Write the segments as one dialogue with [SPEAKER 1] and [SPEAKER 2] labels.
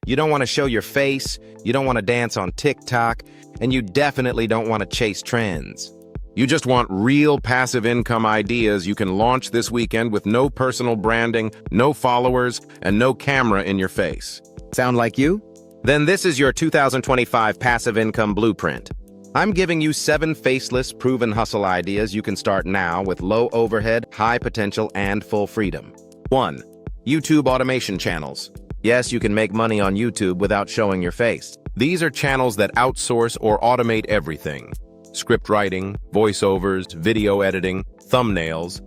[SPEAKER 1] You don't want to show your face, you don't want to dance on TikTok, and you definitely don't want to chase trends. You just want real passive income ideas you can launch this weekend with no personal branding, no followers, and no camera in your face.
[SPEAKER 2] Sound like you?
[SPEAKER 1] Then this is your 2025 passive income blueprint. I'm giving you 7 faceless, proven hustle ideas you can start now with low overhead, high potential, and full freedom. 1. YouTube automation channels. Yes, you can make money on YouTube without showing your face. These are channels that outsource or automate everything. Script writing, voiceovers, video editing, thumbnails.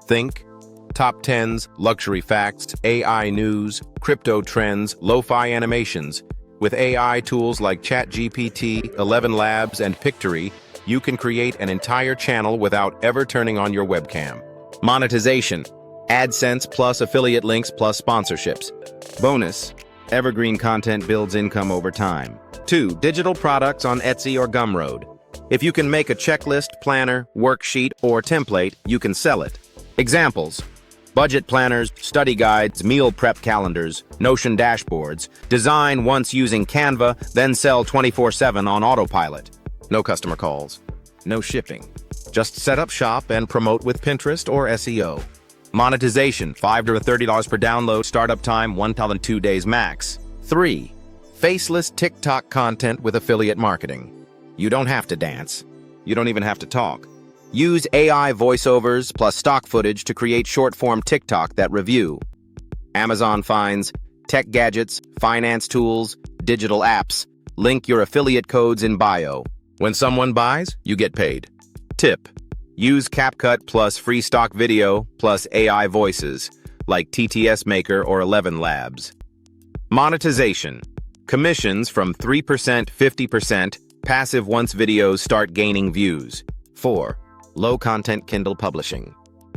[SPEAKER 1] Think top 10s, luxury facts, AI news, crypto trends, lo-fi animations. With AI tools like ChatGPT, 11 Labs, and Pictory, you can create an entire channel without ever turning on your webcam. Monetization. AdSense plus affiliate links plus sponsorships. Bonus. Evergreen content builds income over time. 2. Digital products on Etsy or Gumroad. If you can make a checklist, planner, worksheet, or template, you can sell it. Examples: budget planners, study guides, meal prep calendars, Notion dashboards. Design once using Canva, then sell 24/7 on autopilot. No customer calls. No shipping. Just set up shop and promote with Pinterest or SEO. Monetization, $5 to $30 per download, startup time 1,002 days max. 3. Faceless TikTok content with affiliate marketing. You don't have to dance. You don't even have to talk. Use AI voiceovers plus stock footage to create short-form TikTok that review Amazon finds, tech gadgets, finance tools, digital apps. Link your affiliate codes in bio. When someone buys, you get paid. Tip: use CapCut plus free stock video plus AI voices, like TTS Maker or 11 Labs. Monetization. Commissions from 3%, 50%, passive once videos start gaining views. 4. Low-content Kindle publishing.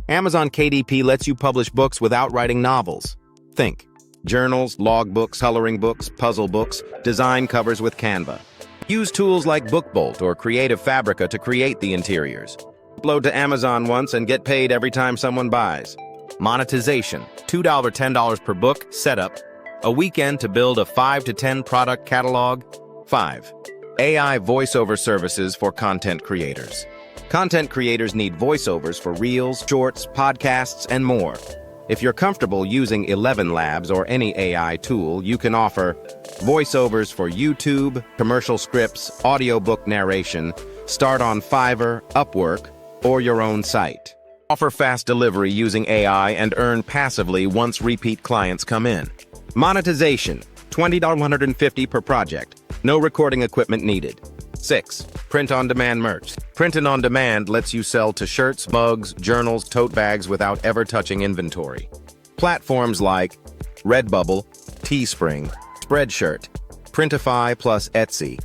[SPEAKER 1] Amazon KDP lets you publish books without writing novels. Think: journals, logbooks, coloring books, puzzle books, design covers with Canva. Use tools like BookBolt or Creative Fabrica to create the interiors. Upload to Amazon once and get paid every time someone buys. Monetization. $2 to $10 per book, setup. A weekend to build a 5 to 10 product catalog. 5. AI voiceover services for content creators. Content creators need voiceovers for reels, shorts, podcasts, and more. If you're comfortable using 11 Labs or any AI tool, you can offer voiceovers for YouTube, commercial scripts, audiobook narration. Start on Fiverr, Upwork, or your own site. Offer fast delivery using AI and earn passively once repeat clients come in. Monetization, $20 to $150 per project. No recording equipment needed. 6. Print-on-demand merch. Print-on-demand lets you sell t-shirts, mugs, journals, tote bags without ever touching inventory. Platforms like Redbubble, Teespring, Spreadshirt, Printify plus Etsy.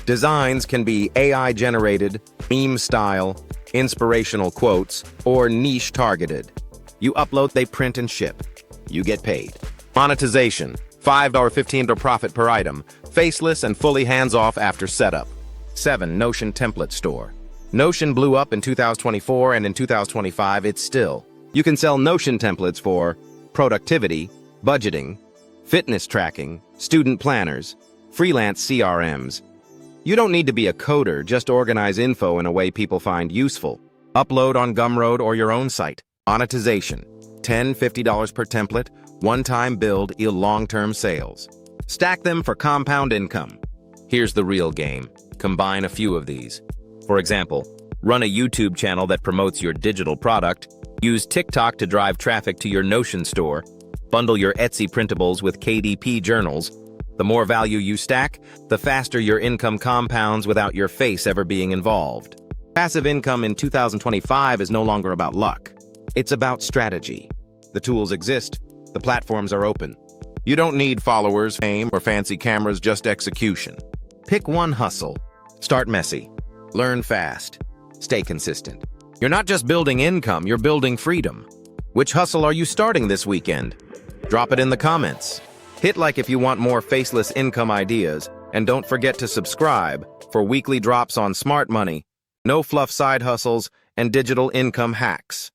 [SPEAKER 1] Designs can be AI-generated, meme style, inspirational quotes, or niche targeted. You upload, they print and ship. You get paid. Monetization, $5 to $15 profit per item, faceless and fully hands-off after setup. 7. Notion template store. Notion blew up in 2024, and in 2025 it's still. You can sell Notion templates for productivity, budgeting, fitness tracking, student planners, freelance CRMs. You don't need to be a coder, just organize info in a way people find useful. Upload on Gumroad or your own site. Monetization, $10 to $50 per template, one-time build, long-term sales. Stack them for compound income. Here's the real game. Combine a few of these. For example, run a YouTube channel that promotes your digital product. Use TikTok to drive traffic to your Notion store. Bundle your Etsy printables with KDP journals. The more value you stack, the faster your income compounds without your face ever being involved. Passive income in 2025 is no longer about luck. It's about strategy. The tools exist. The platforms are open. You don't need followers, fame, or fancy cameras, just execution. Pick one hustle. Start messy. Learn fast. Stay consistent. You're not just building income, you're building freedom. Which hustle are you starting this weekend? Drop it in the comments. Hit like if you want more faceless income ideas, and don't forget to subscribe for weekly drops on smart money, no fluff side hustles, and digital income hacks.